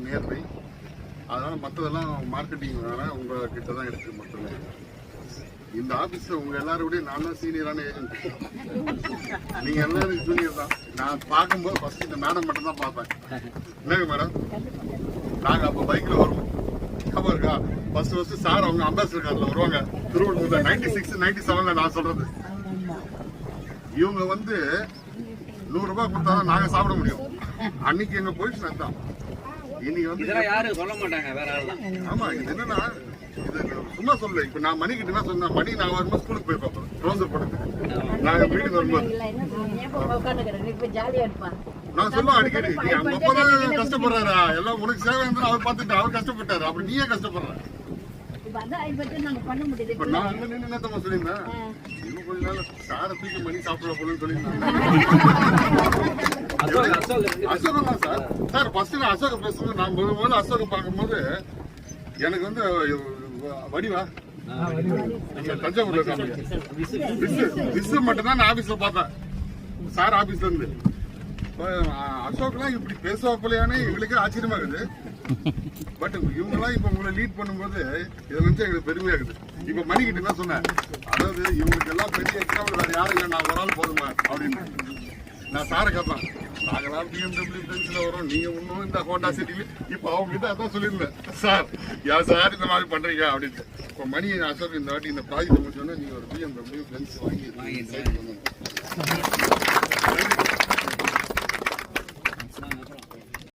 நேர்மை. அதனால மற்றதெல்லாம் மார்க்கெட்டிங் வேணா உங்ககிட்ட தான் இருக்கு. மட்டுமே இந்த ஆபீஸ்ல உங்க எல்லாரோடய நான் தான் சீனியரான ஏஜென்ட். நீங்க எல்லாரும் ஜூனியர் தான். நான் பார்க்கும்போது ஃபர்ஸ்ட் இந்த மேடம் மட்டும் தான் பார்ப்பேன். என்னங்க மேடம், நாங்க அப்ப பைக்ல வருவோம் ஞாபகம் இருக்கா? ஃபர்ஸ்ட் சார் அவங்க அம்பாசிடர் கார்ல வருவாங்க திருவள்ளூர்ல 96 97 நான் சொல்றது. இவங்க வந்து 100 ரூபாய் கொடுத்தாதான் நாங்க சாப்பிட முடியும். அன்னைக்கு எங்க பொசிஷன் அதுதான். இன்னைக்கு வந்து யாரும் சொல்ல மாட்டாங்க வேற ஆள். ஆமா, இது என்னன்னா இது சும்மா சொல்ல. இப்ப நான் மணிக்கிட்ட என்ன சொன்னேன், மணி நான் வரும்போது ஸ்கூலுக்கு போய் பார்ப்பேன் ட்ரௌசர் போட்டு. நாங்க வீட்டுக்கு வரும்போது நான் சொல்லுவேன் அடிக்கடி, நீ அவங்க அப்பதான் கஷ்டப்படுறாரா, எல்லாம் உனக்கு சேவை இருந்தா அவர் பார்த்துட்டு அவர் கஷ்டப்பட்டாரு, அப்படி நீயே கஷ்டப்படுற. இப்ப நான் அங்க நின்று என்னத்தமா சொல்லியிருந்தேன், இன்னும் கொஞ்ச நாள் சாரை தூக்கி மணி சாப்பிட போலன்னு சொல்லியிருந்தேன். அசோகம் தான் சார். சார் ஃபர்ஸ்ட் நான் அசோக பேசும்போது, நான் முதல்ல அசோக பார்க்கும்போது எனக்கு வந்து வடிவா தஞ்சாவூர்ல விசு மட்டும் தான் நான் ஆபீஸ்ல பார்த்தேன். சார் ஆபீஸ்ல இருந்து அசோக்லாம் இப்படி பேசுவாப்பிலையானே எங்களுக்கு ஆச்சரியமா இருக்குது. பட் இவங்கெல்லாம் இப்ப உங்களை லீட் பண்ணும்போது இதை நினைச்சு எங்களுக்கு பெருமையா இருக்குது. இப்ப மணிக்கிட்ட என்ன சொன்னேன், அதாவது இவங்களுக்கு எல்லாம் பெரிய எக்ஸாம்பிள் வேற யாரும் இல்லை, நான் ஒரு ஆள் போதுமா அப்படின்னு. நான் சாரை கேட்பேன், நாங்களாம் BMW பென்சில் வரோம், நீங்க இன்னும் இந்த ஹோண்டா சிட்டில. இப்ப அவங்க கிட்ட அதான் சொல்லியிருந்தேன், சார் யார் சார் இந்த மாதிரி பண்றீங்க அப்படின்னு. இப்போ மணி அசோக் இந்த வாட்டி இந்த ப்ராஜெக்ட் முடிச்சோன்னா நீங்க ஒரு BMW பென்ஸ் வாங்கி